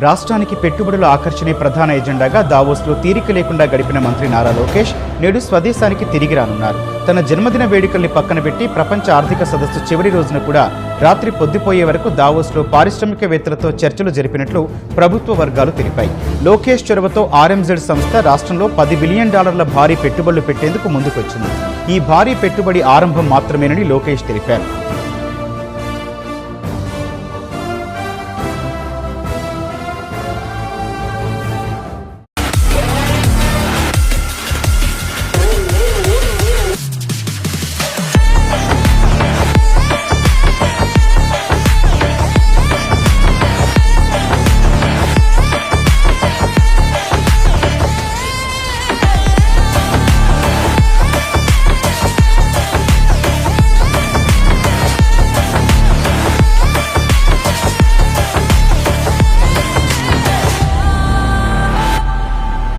రాష్ట్రానికి పెట్టుబడుల ఆకర్షణే ప్రధాన ఎజెండాగా దావోస్లో తీరిక లేకుండా గడిపిన మంత్రి నారా లోకేష్ నేడు స్వదేశానికి తిరిగి రానున్నారు. తన జన్మదిన వేడుకల్ని పక్కన పెట్టి ప్రపంచ ఆర్థిక సదస్సు చివరి రోజున కూడా రాత్రి పొద్దుపోయే వరకు దావోస్లో పారిశ్రామికవేత్తలతో చర్చలు జరిపినట్లు ప్రభుత్వ వర్గాలు తెలిపాయి. లోకేష్ చొరవతో RMZ సంస్థ రాష్ట్రంలో $10 బిలియన్ భారీ పెట్టుబడులు పెట్టేందుకు ముందుకొచ్చింది. ఈ భారీ పెట్టుబడి ఆరంభం మాత్రమేనని లోకేష్ తెలిపారు.